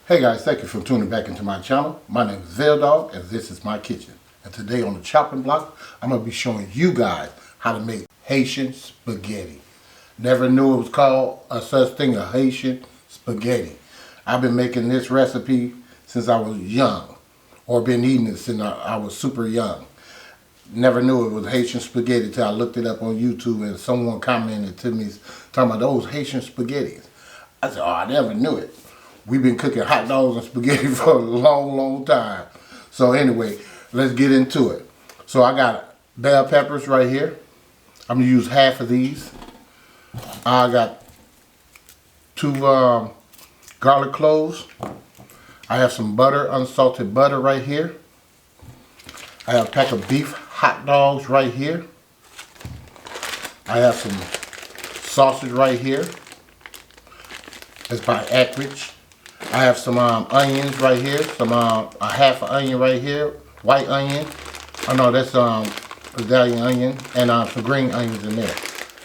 Hey guys, thank you for tuning back into my channel. My name is Dog, and this is my kitchen. And today on the chopping block, I'm going to be showing you guys how to make Haitian spaghetti. Never knew it was called a such thing, a Haitian spaghetti. I've been making this recipe since I was young, or been eating it since I was super young. Never knew it was Haitian spaghetti until I looked it up on YouTube and someone commented to me talking about those Haitian spaghettis. I said, oh, I never knew it. We've been cooking hot dogs and spaghetti for a long time. So anyway, let's get into it. So I got bell peppers right here. I'm going to use half of these. I got 2 garlic cloves. I have some butter, unsalted butter right here. I have a pack of beef hot dogs right here. I have some sausage right here. It's by Ackridge. I have some onions right here, some a half an onion right here, white onion. Oh no, that's Italian onion, and some green onions in there.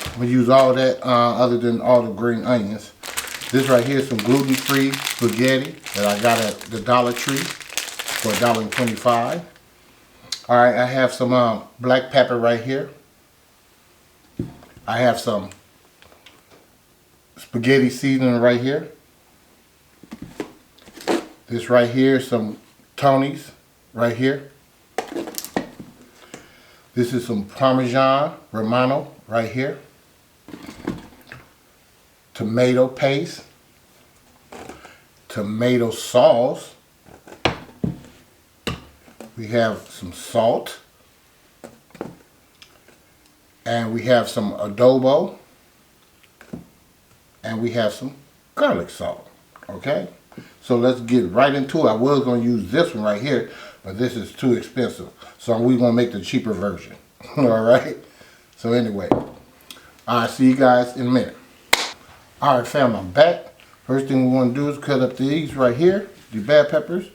I'm gonna use all that other than all the green onions. This right here is some gluten-free spaghetti that I got at the Dollar Tree for $1.25. All right, I have some black pepper right here. I have some spaghetti seasoning right here. This right here is some Tony's right here. This is some parmesan romano right here. Tomato paste. Tomato sauce. We have some salt. And we have some adobo. And we have some garlic salt. Okay? So let's get right into it. I was going to use this one right here, but this is too expensive. So we're going to make the cheaper version. Alright? So anyway, I'll see you guys in a minute. Alright fam, I'm back. First thing we want to do is cut up these right here, the bell peppers.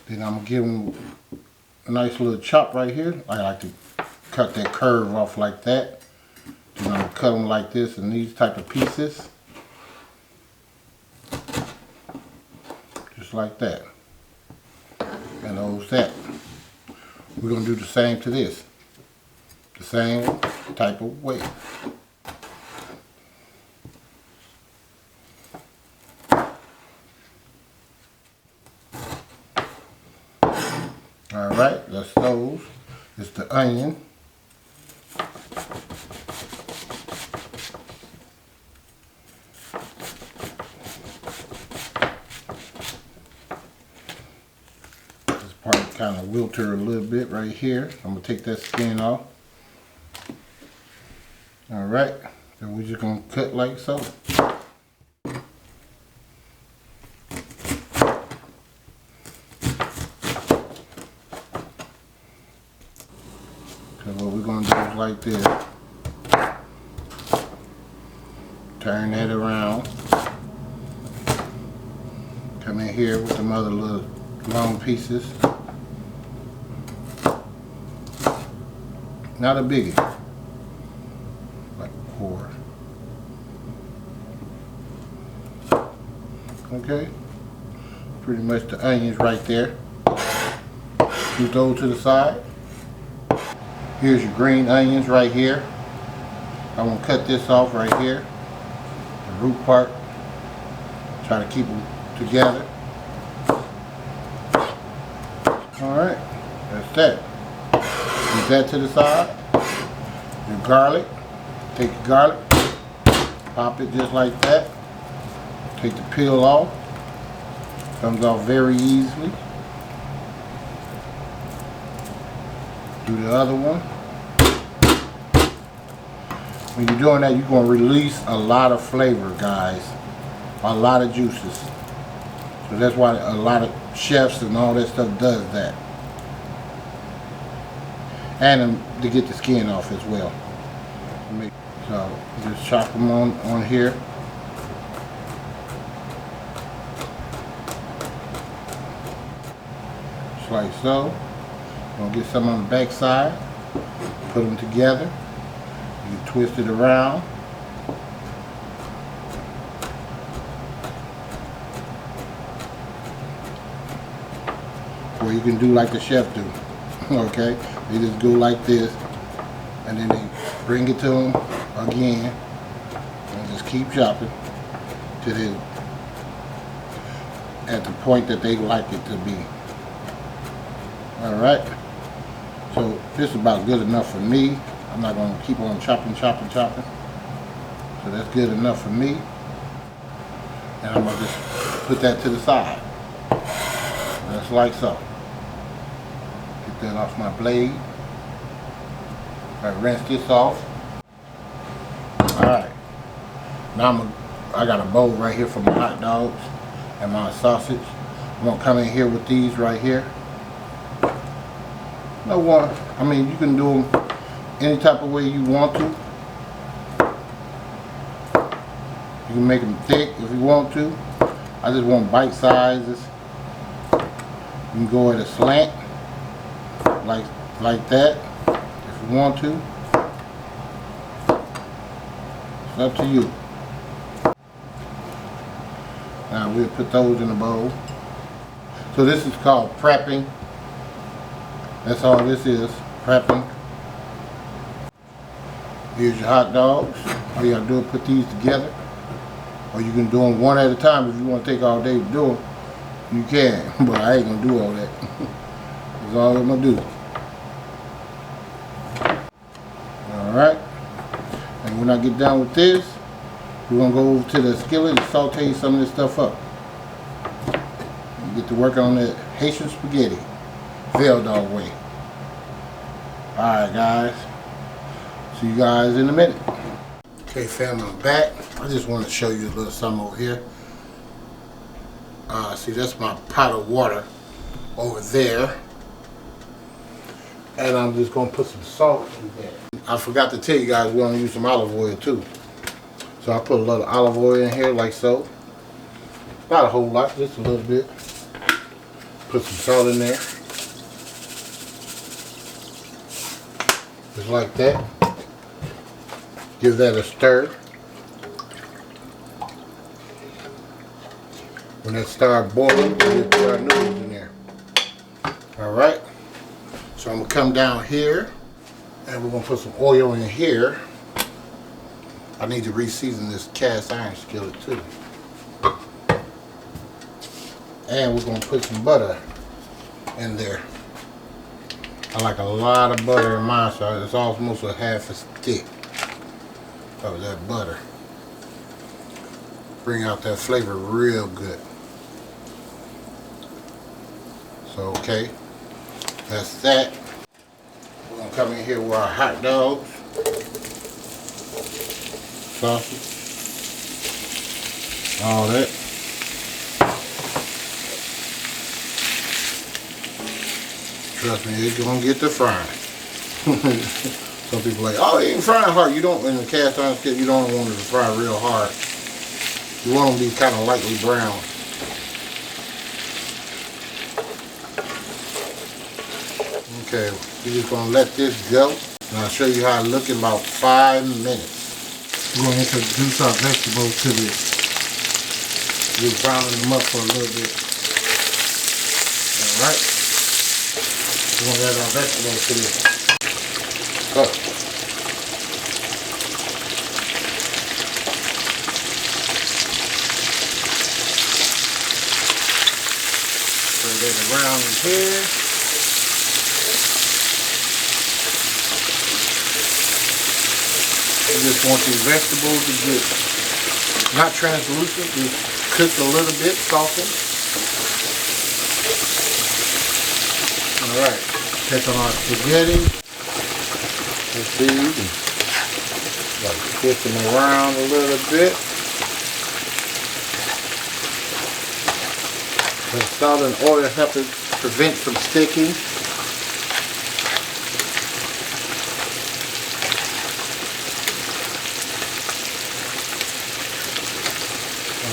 Then I'm going to give them a nice little chop right here. I like to cut that curve off like that. I'm going to cut them like this in these type of pieces. Just like that. And those that. We're going to do the same to this. The same type of way. Alright, that's those. It's the onion. Kind of wilter a little bit right here. I'm going to take that skin off. Alright, then we're just going to cut like so. So what we're going to do is like this. Turn that around. Come in here with some other little long pieces. Not a biggie, like a quarter. Okay, pretty much the onions right there. Put those to the side. Here's your green onions right here. I'm gonna cut this off right here, the root part. Try to keep them together. All right, that's that. Put that to the side. Your garlic. Take your garlic. Pop it just like that. Take the peel off. Comes off very easily. Do the other one. When you're doing that, you're going to release a lot of flavor, guys. A lot of juices. So that's why a lot of chefs and all that stuff does that. And to get the skin off as well. So just chop them on here. Just like so. Gonna get some on the back side. Put them together. You twist it around. Or you can do like the chef do. Okay? They just go like this, and then they bring it to them again, and just keep chopping till they at the point that they like it to be. Alright? So this is about good enough for me. I'm not going to keep on chopping. So that's good enough for me. And I'm going to just put that to the side. Just like so. Get that off my blade. I rinse this off. Alright. Now I got a bowl right here for my hot dogs and my sausage. I'm going to come in here with these right here. No one. I mean, you can do them any type of way you want to. You can make them thick if you want to. I just want bite sizes. You can go at a slant, like that, if you want to. It's up to you. Now we'll put those in the bowl. So this is called prepping. That's all this is, prepping. Here's your hot dogs. All you gotta do is put these together. Or you can do them one at a time. If you want to take all day to do them, you can. But I ain't gonna do all that. That's all I'm gonna do. Alright. And when I get done with this, we're gonna go over to the skillet and saute some of this stuff up. And get to work on that Haitian spaghetti. Veil dog way. Alright guys. See you guys in a minute. Okay fam, I'm back. I just want to show you a little something over here. See, that's my pot of water over there. And I'm just going to put some salt in there. I forgot to tell you guys we're going to use some olive oil too. So I put a little olive oil in here like so. Not a whole lot, just a little bit. Put some salt in there. Just like that. Give that a stir. When that starts boiling, we'll put our noodles in there. Alright. So I'm going to come down here and we're going to put some oil in here. I need to re-season this cast iron skillet too. And we're going to put some butter in there. I like a lot of butter in mine, so it's almost a half a stick of that butter. Bring out that flavor real good. So okay, that's that. We're gonna come in here with our hot dogs, sausage, all that. Trust me, it's gonna get the frying. Some people are like, oh, it ain't frying hard. You don't, in the cast iron skillet, you don't want it to fry real hard. You want them to be kind of lightly brown. Okay, we're just going to let this go. And I'll show you how it looks in about 5 minutes. We're going to introduce our vegetables to this. Just browning them up for a little bit. Alright. We're going to add our vegetables to this. Go. Spread it around in here. You just want these vegetables to get not translucent, just cook a little bit, soften. Alright, take on our spaghetti. Let's see, you can like twist them around a little bit. The salt and oil help to prevent from sticking.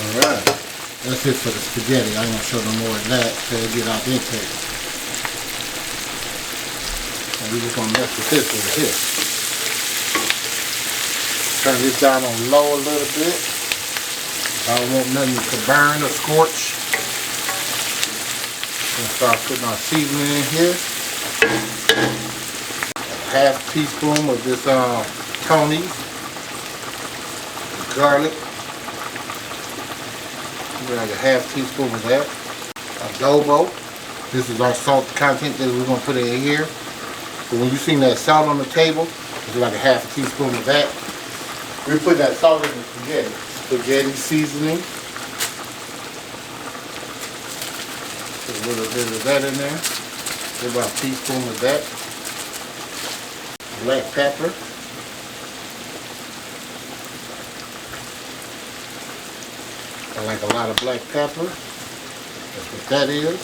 Alright, that's it for the spaghetti. I ain't gonna show no more of that till it get out intake. And we're just gonna mess with this over here. Turn this down on low a little bit. I don't want nothing to burn or scorch. Gonna start putting our seasoning in here. Half teaspoon of this Tony's garlic. We're like a half teaspoon of that. Adobo. This is our salt content that we're gonna put in here. So when you see that salt on the table, it's like a half a teaspoon of that. We're putting that salt in the spaghetti. Spaghetti seasoning. Put a little bit of that in there. Put about a teaspoon of that. Black pepper. I like a lot of black pepper. That's what that is.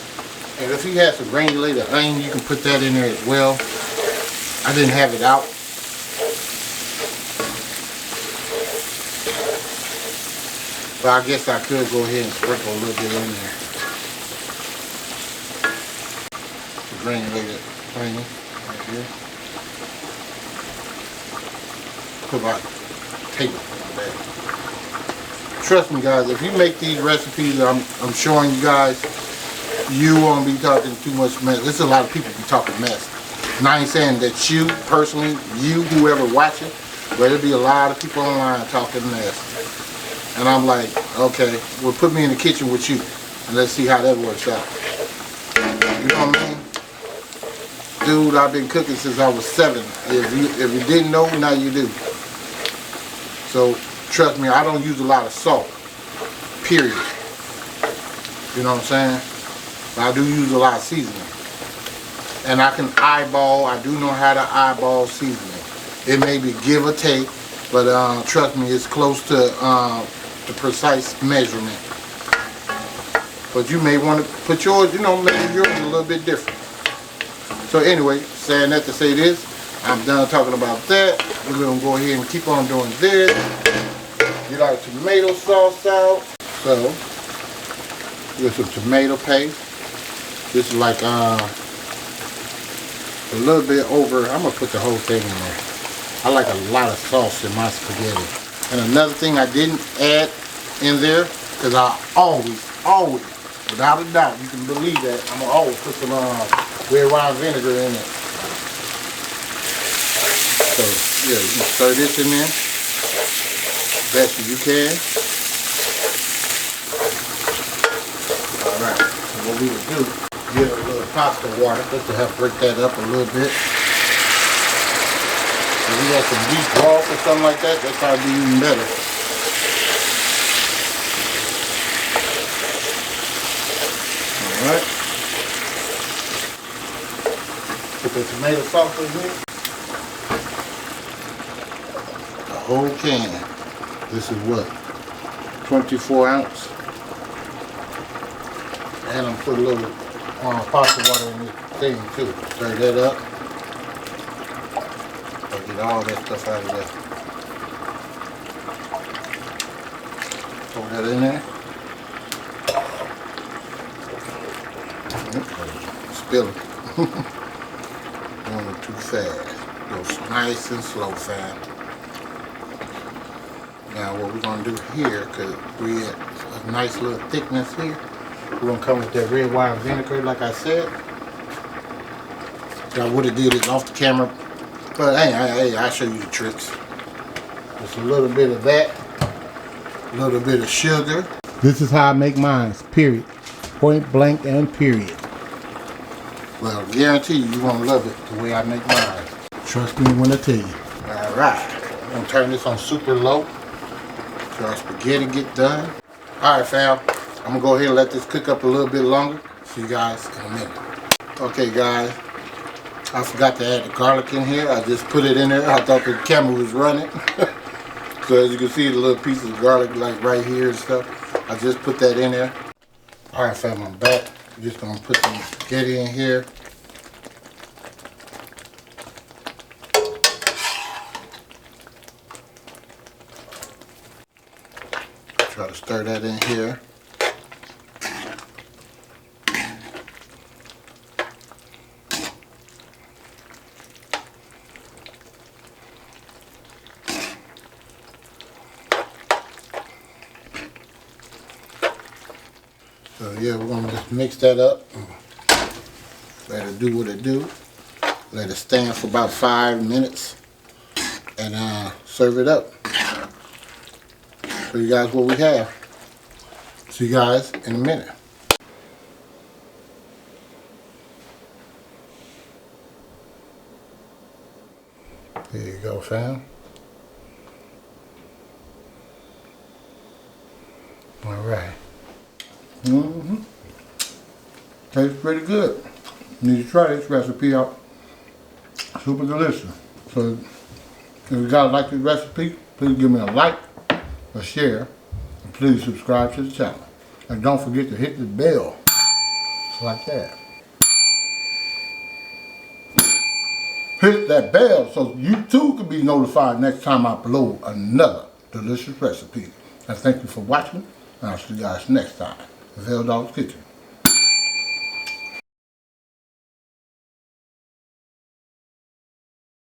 And if you have some granulated onion, you can put that in there as well. I didn't have it out. But I guess I could go ahead and sprinkle a little bit in there. The granulated onion right here. Put about a tablespoon of that. Trust me guys, if you make these recipes I'm showing you guys, you won't be talking too much mess. There's a lot of people be talking mess. And I ain't saying that you, personally, you, whoever watching, but there'll be a lot of people online talking mess. And I'm like, okay, well put me in the kitchen with you and let's see how that works out. You know what I mean? Dude, I've been cooking since I was 7. If you didn't know, now you do. So trust me, I don't use a lot of salt. Period. You know what I'm saying? But I do use a lot of seasoning. And I can eyeball, I do know how to eyeball seasoning. It may be give or take, but trust me, it's close to the precise measurement. But you may want to put yours, you know, make yours a little bit different. So anyway, saying that to say this, I'm done talking about that. We're going to go ahead and keep on doing this. Get our tomato sauce out. So, with some tomato paste. This is like a little bit over, I'm going to put the whole thing in there. I like a lot of sauce in my spaghetti. And another thing I didn't add in there, because I always, without a doubt, you can believe that, I'm going to always put some red wine vinegar in it. So, yeah, you can stir this in there best as you can. Alright, so what we will do, get a little pasta water just to help break that up a little bit. If you got some beef broth or something like that, that's probably be even better. Alright. Put the tomato sauce in here. The whole can. This is what? 24 ounce. And I'm putting a little pasta water in this thing too. Stir that up. I'll get all that stuff out of there. Throw that in there. Spill it. Going too fast. Go nice and slow, fam. Now what we're going to do here, because we have a nice little thickness here, we're going to come with that red wine vinegar like I said. So I would have did it off the camera, but hey, I'll show you the tricks. Just a little bit of that, a little bit of sugar. This is how I make mine, period. Point blank and period. Well, I guarantee you, you're going to love it the way I make mine. Trust me when I tell you. Alright, I'm going to turn this on super low. Our spaghetti get done. Alright fam, I'm gonna go ahead and let this cook up a little bit longer. See you guys in a minute. Okay guys, I forgot to add the garlic in here. I just put it in there. I thought the camera was running. So as you can see the little pieces of garlic like right here and stuff. I just put that in there. Alright fam, I'm back. I'm just gonna put some spaghetti in here. Try to stir that in here. So yeah, we're gonna just mix that up. Let it do what it do. Let it stand for about 5 minutes and serve it up. Show you guys what we have. See you guys in a minute. There you go, fam. All right. Tastes pretty good. You need to try this recipe out. Super delicious. So if you guys like this recipe, please give me a like, a share, and please subscribe to the channel. And don't forget to hit the bell. Just like that. Hit that bell so you too can be notified next time I upload another delicious recipe. And thank you for watching. And I'll see you guys next time. DOGG'S Kitchen.